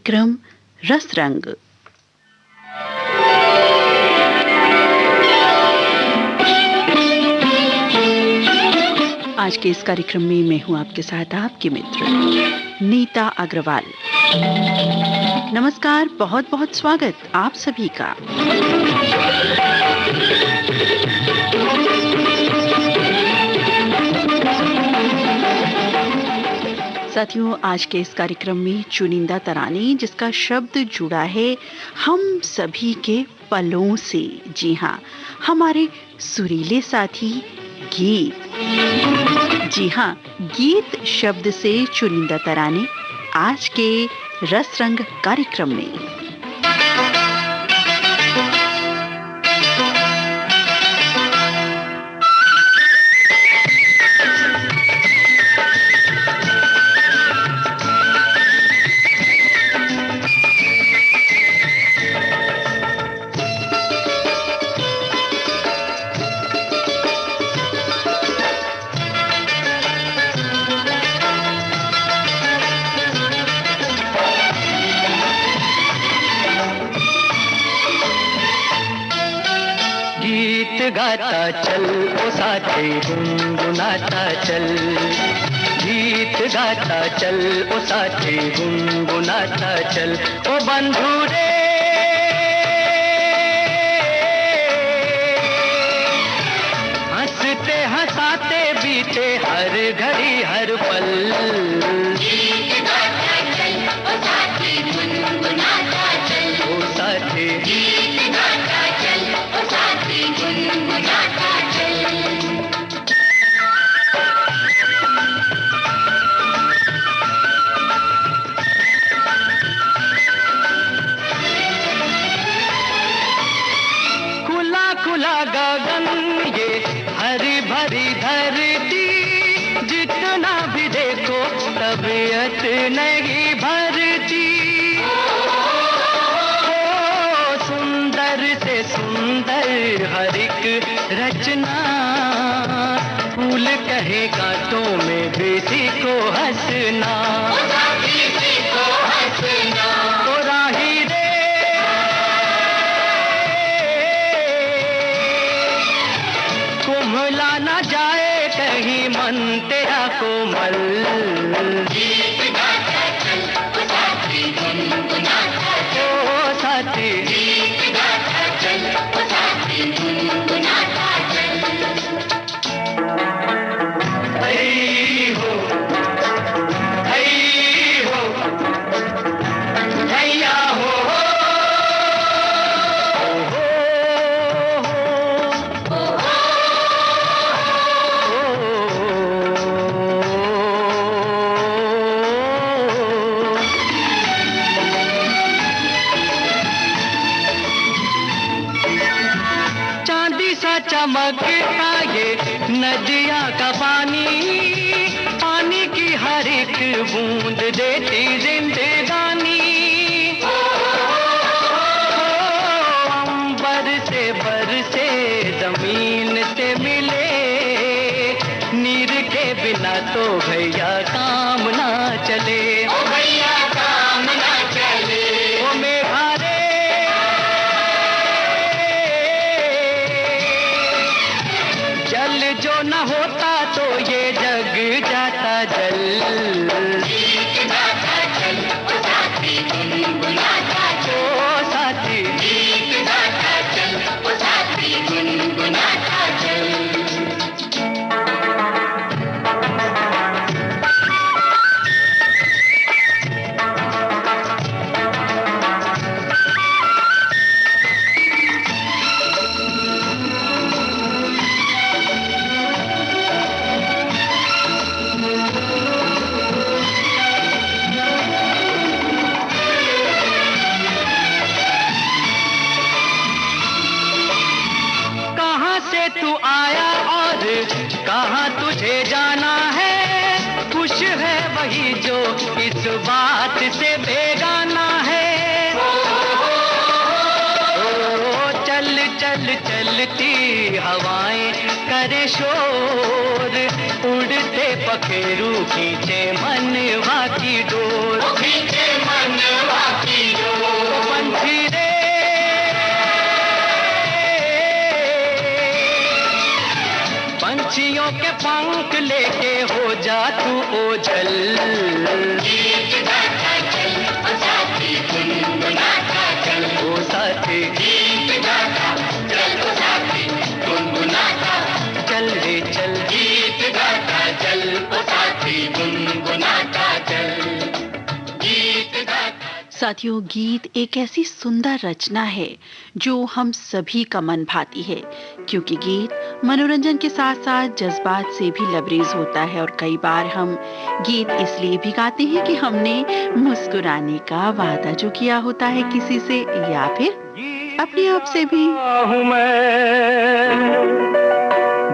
कार्यक्रम रस रंग। आज के इस कार्यक्रम में मैं हूं आपके साथ आपकी मित्र नीता अग्रवाल। नमस्कार, बहुत बहुत स्वागत आप सभी का। साथियों, आज के इस कार्यक्रम में चुनिंदा तराने जिसका शब्द जुड़ा है हम सभी के पलों से। जी हाँ, हमारे सुरीले साथी गीत। जी हाँ, गीत शब्द से चुनिंदा तराने आज के रस रंग कार्यक्रम में। गाता चल ओ साथी गुनगुनाता चल, गीत गाता चल ओ साथी गुनगुनाता चल। ओ बंधु रे हंसते हंसाते बीते हर घड़ी हर पल। गीत गाता चल ओ साथी गुनगुनाता चल, ओ साथी गीत गाता चल ओ साथी गुनगुनाता चल। खुला खुला गगन ये हरी भरी धरती, जितना भी देखो तबीयत नहीं भरती। सुंदर से सुंदर हर एक रचना, फूल कहे कांटों में बेटी को हंसना। ओ राही रे कुम्हला ना जाए कहीं मन तेरा कोमल। गीत गाता चल ओ साथी गुनगुनाता चल, ओ साथी गीत गाता चल ओ साथी गुनगुनाता चल। हई हो हैया हो चमकता ये नदिया का पानी, पानी की हर एक बूंद देती जिंदगानी। अंबर से बरसे जमीन से मिले, नीर के बिना तो भैया काम ना चले। ओ भैया काम ना चले। ओ मेघा रे जल जो न होता तो ये जग जाता जल। गीत गाता चल ओ साथी गुनगुनाता चल, ओ साथी गीत गाता चल ओ साथी गुनगुनाता चल। तू आया और कहाँ तुझे जाना है, खुश है वही जो इस बात से बेगाना है। ओ चल चल चलती हवाएं करे शोर, उड़ते पखेरू खींचे मनवा की डोर। खींचे मनवा पंख लेके हो जा तू ओझल। गीत गाता चल ओ साथी गुनगुनाता चल, ओ साथी गीत गाता चल ओ साथी गुनगुनाता चल रे चल। गीत गाता चल ओ साथी गुनगुनाता चल, गीत गाता। साथियों, गीत एक ऐसी सुंदर रचना है जो हम सभी का मन भाती है, क्योंकि गीत मनोरंजन के साथ साथ जज्बात से भी लबरेज होता है। और कई बार हम गीत इसलिए भी गाते हैं कि हमने मुस्कुराने का वादा जो किया होता है किसी से, या फिर अपने आप से भी। हूँ मैं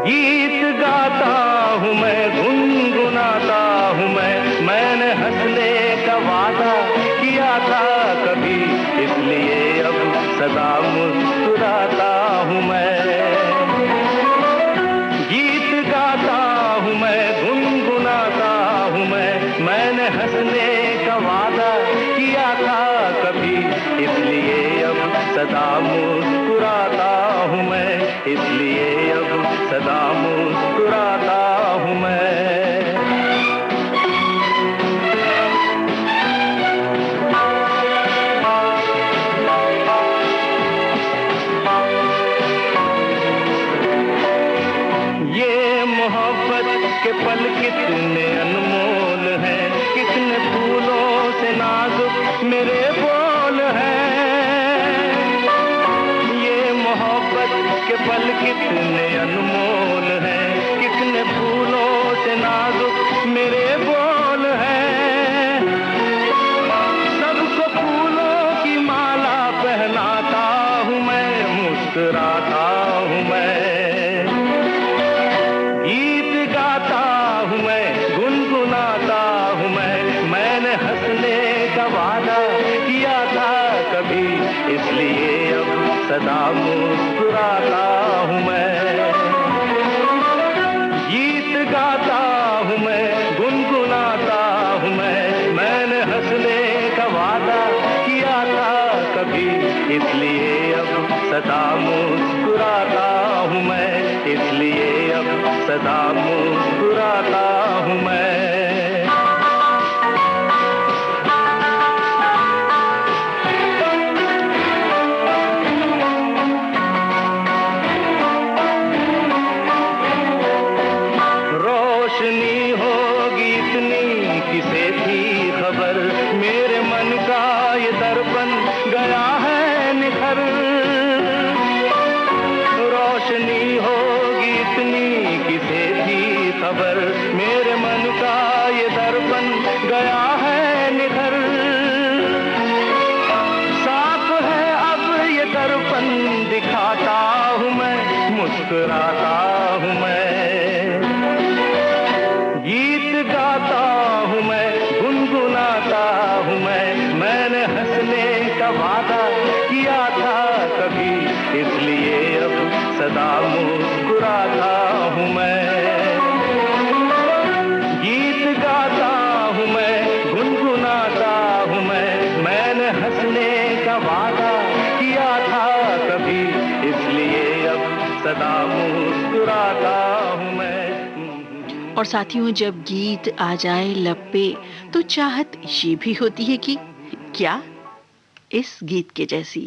गीत गाता हूँ, मैं गुनगुनाता हूँ मैंने हंसने का वादा किया था कभी, इसलिए अब सदा मुस्कुराता हूँ मैं। गीत गाता हूँ मैं, गुनगुनाता हूँ मैंने हंसने का वादा किया था कभी, इसलिए अब सदा मुस्कुराता हूँ मैं, इसलिए अब सदा मुस्कुराता हूँ मैं। ये मोहब्बत के पल कितने अनमोल हैं, कितने फूलों से नाजुक मेरे बोल हैं। ये मोहब्बत के पल कितने अनमोल हैं, कितने फूलों से नाजुक मेरे बोल हैं। सबको फूलों की माला पहनाता हूँ मैं, मुस्कुराता हूँ मैं। गीत गाता हूँ मैं, गुनगुनाता हूँ मैंने हंसने का वादा किया था कभी, इसलिए अब सदा मुस्कुराता हूँ मैं। गीत गाता हूँ मैं, गुनगुनाता हूँ मैंने हंसने का वादा किया था कभी, इसलिए अब सदा मुस्कुराता हूँ मैं, इसलिए अब सदा मुस्कुराता हूँ मैं। रोशनी होगी इतनी किसे थी खबर, मेरे मन का ये दर्पण गया है निखर। रोशनी होगी इतनी किसे थी खबर, मेरे मन का ये दर्पण गया है निखर। साफ है अब ये दर्पण दिखाता हूँ मैं, मुस्कुराता हूँ मैं। गीत गाता हूँ मैं, गुनगुनाता हूँ मैंने हंसने का वादा किया था कभी, इसलिए अब सदा मुस्कुराता हूँ मैं। गीत गाता हूँ मैं, गुनगुनाता हूँ मैंने हंसने का वादा किया था कभी, इसलिए अब सदा मुस्कुराता हूँ मैं। और साथियों, जब गीत आ जाए लब पे तो चाहत ये भी होती है कि क्या इस गीत के जैसी।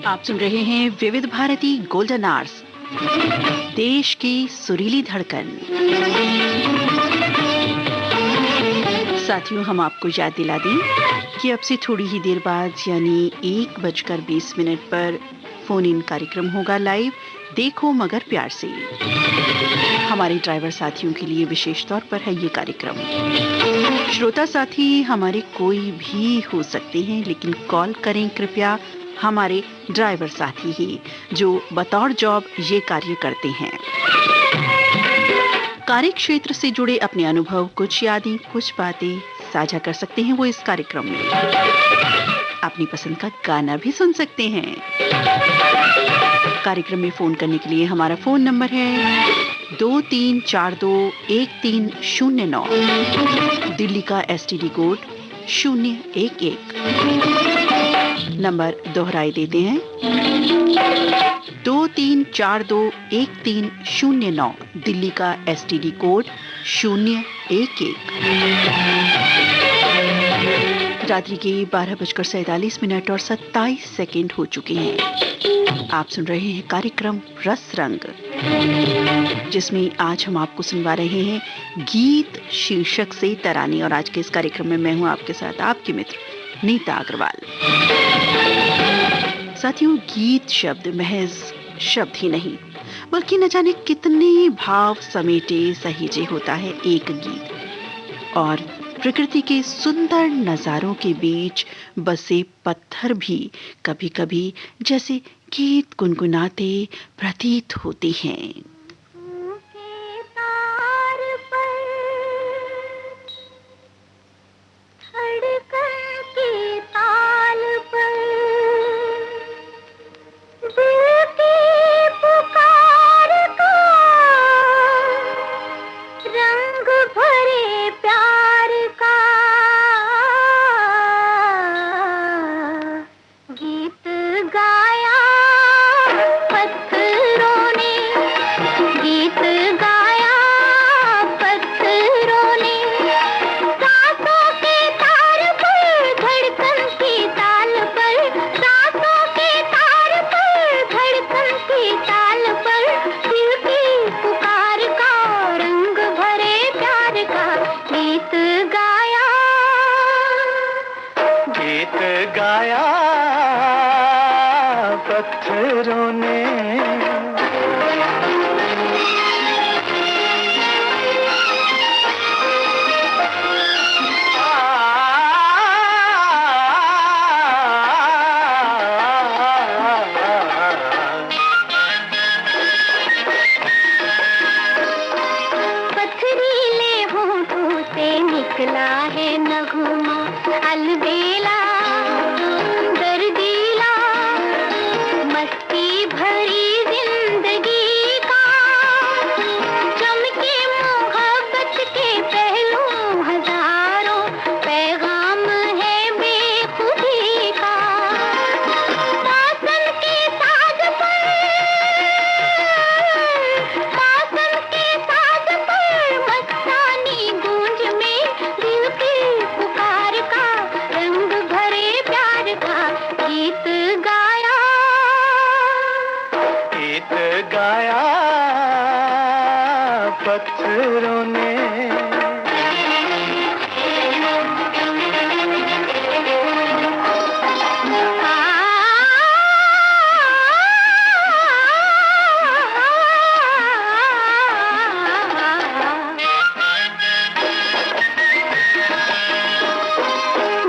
आप सुन रहे हैं विविध भारती गोल्डन आवर्स, देश की सुरीली धड़कन। साथियों, हम आपको याद दिला दें कि अब से थोड़ी ही देर बाद यानी 1:20 पर फोन इन कार्यक्रम होगा लाइव, देखो मगर प्यार से। हमारे ड्राइवर साथियों के लिए विशेष तौर पर है ये कार्यक्रम। श्रोता साथी हमारे कोई भी हो सकते हैं, लेकिन कॉल करें कृपया हमारे ड्राइवर साथी ही, जो बतौर जॉब ये कार्य करते हैं। कार्य क्षेत्र से जुड़े अपने अनुभव, कुछ यादें, कुछ बातें साझा कर सकते हैं वो इस कार्यक्रम में। अपनी पसंद का गाना भी सुन सकते हैं। कार्यक्रम में फोन करने के लिए हमारा फोन नंबर है 23421309, दिल्ली का STD कोड 011। नंबर दोहराई देते हैं 23421309, दिल्ली का STD कोड 011। रात्रि के 12:47 और 27 हो चुके हैं। आप सुन रहे हैं कार्यक्रम रस रंग, जिसमें आज हम आपको सुनवा रहे हैं गीत शीर्षक से तरानी। और आज के इस कार्यक्रम में मैं हूं आपके साथ आपकी मित्र नीता अग्रवाल। साथियों, गीत शब्द महज शब्द ही नहीं, बल्कि न जाने कितने भाव समेटे सहेजे होता है एक गीत। और प्रकृति के सुंदर नजारों के बीच बसे पत्थर भी कभी-कभी जैसे गीत गुनगुनाते प्रतीत होते हैं। के तार पर रंग भरे प्यार का गीत गाया पत्थरों ने, गीत गाया पत्थरों ने, सांसों के तार पर धड़कन की ताल पर, सांसों के तार पर धड़कन की ताल पर, दिल की पुकार का रंग भरे प्यार का गीत गाया, गीत गाया पत्थरों ने। पथरीले होठों से निकला है नगमा अलबेला, दर्दीला, मस्ती भरी जिंदगी का, चमके मोहब्बत के पहलू हजारों, पैगाम है बेखुदी का। मौसम के साज पर, मौसम के साज पर मस्तानी गूंज में, दिल की पुकार का रंग भरे प्यार का गीत गाया, गीत गाया पत्थरों ने।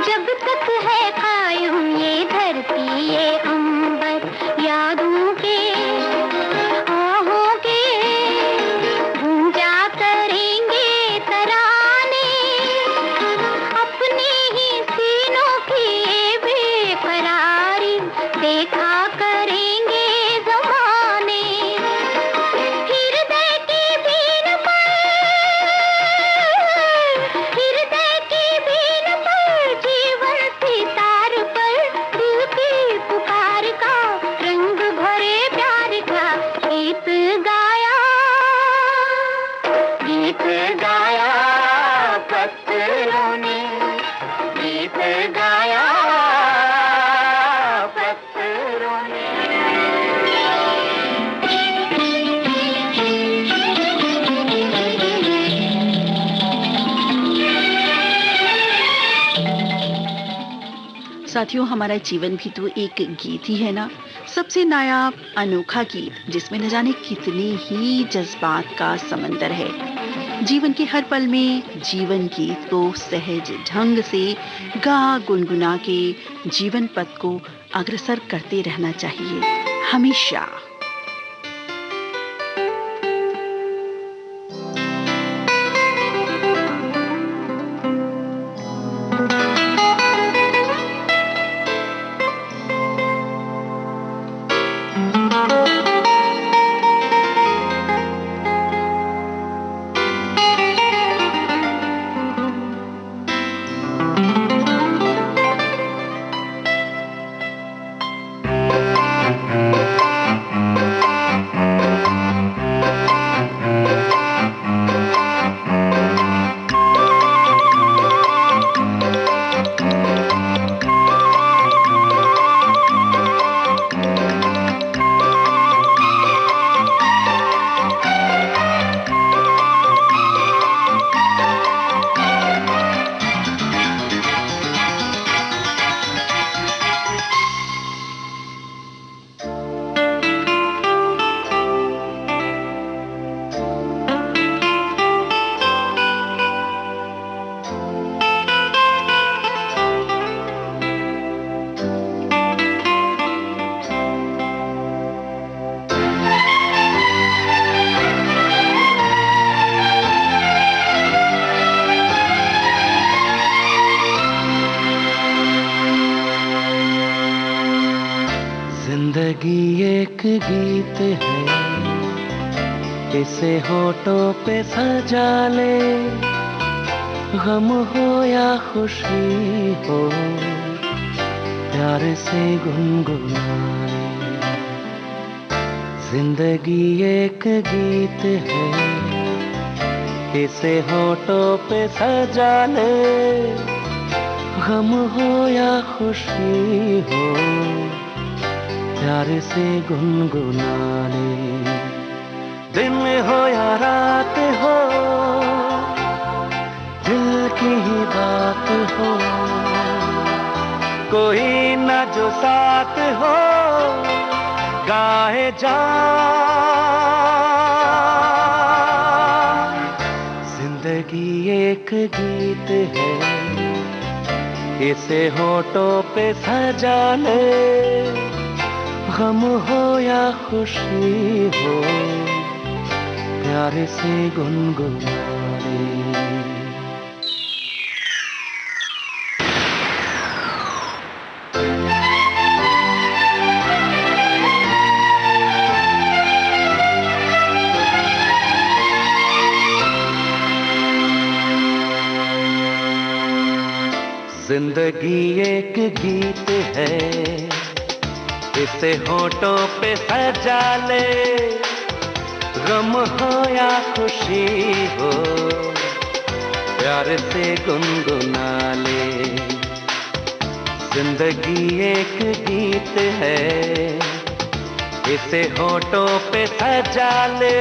जब तक है कायम ये धरती ये अंबर, यादों के आहों के गूंजा करेंगे तराने, अपने ही सीनों की ये बेकरारी देखा करेंगे ज़माने। हृदय की बीन पर, हृदय की बीन पर, जीवन सितार पर, दिल की पुकार का रंग भरे प्यार का गीत गाया, गीत गाया पत्थरों ने, गीत गाया पत्थरों ने। साथियों, हमारा जीवन भी तो एक गीत ही है ना, सबसे नायाब अनोखा गीत जिसमें न जाने कितने ही जज्बात का समंदर है। जीवन के हर पल में जीवन गीत को सहज ढंग से गा गुनगुना के जीवन पथ को अग्रसर करते रहना चाहिए हमेशा। जिंदगी एक गीत है इसे होठों पे सजा ले, गम हो या खुशी हो, प्यार से गुनगुना ले। जिंदगी एक गीत है, इसे होठों पे सजा ले, गम हो या खुशी हो, प्यार से गुनगुना ले। दिन हो या रात हो, दिल की ही बात हो, कोई ना जो साथ हो, गाए जा। जिंदगी एक गीत है, इसे होठों पे सजा ले, गम हो या खुशी हो, प्यार से गुनगुना ले। जिंदगी एक गीत है, इसे होठों पे सजा ले, गम हो या खुशी हो, प्यार से गुनगुना ले। जिंदगी एक गीत है, इसे होठों पे सजा ले,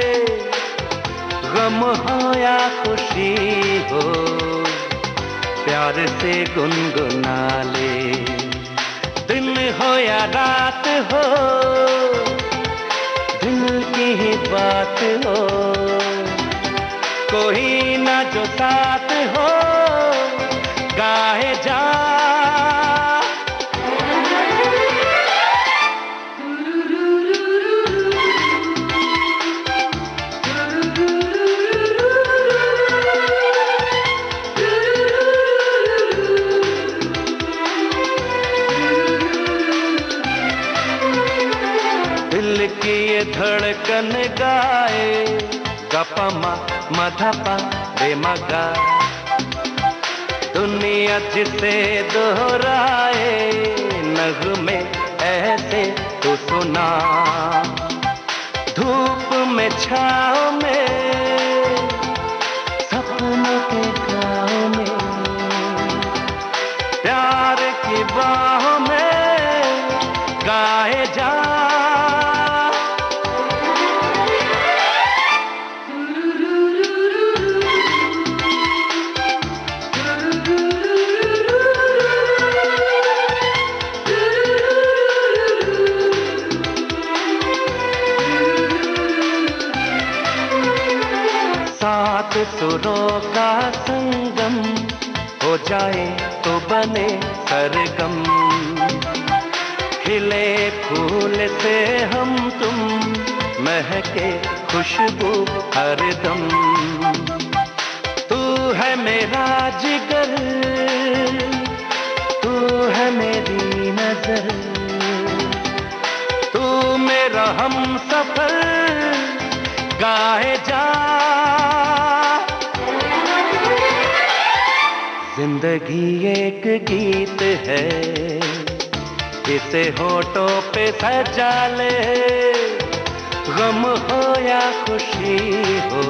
गम हो या खुशी हो, प्यार से गुनगुना ले। दिन हो या रात हो, दिल की ही बात हो, कोई ना जो साथ हो, गाए जा। दिल की ये धड़कन गाए, गपमा मधपा बेमगा, दुनिया जिसे दोहराए, नगमे ऐसे तो सुना। धूप में छाँव में, सपनों के गाँव में, प्यार की बाहों में गाए जा। सात सुरों का संगम हो जाए तो बने सरगम, खिले फूल से हम तुम, महके खुशबू हरदम। तू है मेरा जिगर, तू है मेरी नजर, तू मेरा हमसफर, गाए जा। जिंदगी एक गीत है, इसे होठों पे सजा ले, गम हो या खुशी हो,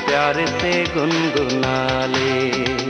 प्यार से गुनगुना ले।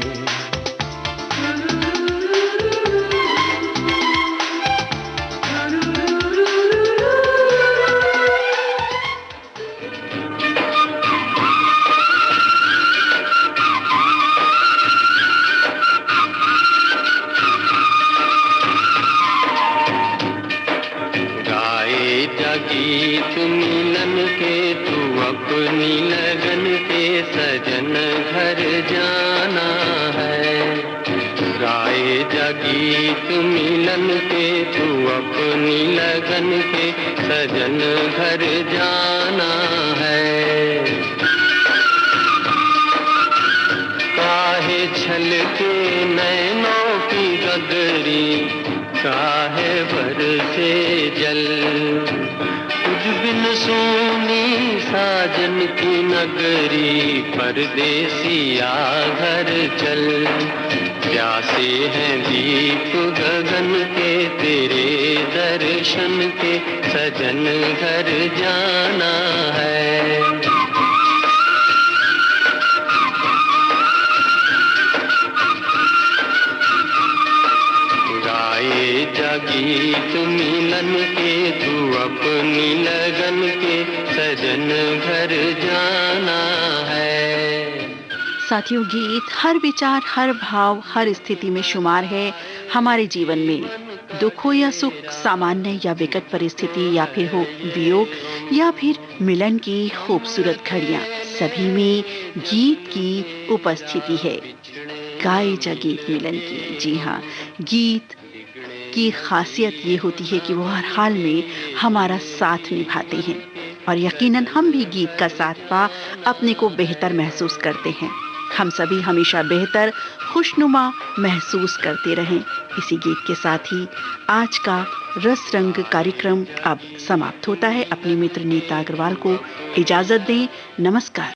गीत मिलन के, तू अपनी लगन के, सजन घर जाना है। गाए जा गीत मिलन के, तू अपनी लगन के, सजन घर जाना है। काहे छलके नैनों की गगरी, काहे बरसे जल, तुझ बिन सुनी साजन की नगरी, परदेसिया घर चल। प्यासे हैं दीप गगन के तेरे दर्शन के, सजन घर जाना है। गाए जा गीत मिलन के, तू अपनी लगन के, सजन घर जाना है। साथियों, गीत हर विचार, हर भाव, हर स्थिति में शुमार है। हमारे जीवन में दुख हो या सुख, सामान्य या विकट परिस्थिति, या फिर हो वियोग, या फिर मिलन की खूबसूरत घड़ियां, सभी में गीत की उपस्थिति है। गाए जा गीत मिलन की। जी हाँ, गीत की खासियत ये होती है कि वो हर हाल में हमारा साथ निभाते हैं, और यकीनन हम भी गीत का साथ पा अपने को बेहतर महसूस करते हैं। हम सभी हमेशा बेहतर, खुशनुमा महसूस करते रहें। इसी गीत के साथ ही आज का रस रंग कार्यक्रम अब समाप्त होता है। अपनी मित्र नीता अग्रवाल को इजाजत दें। नमस्कार।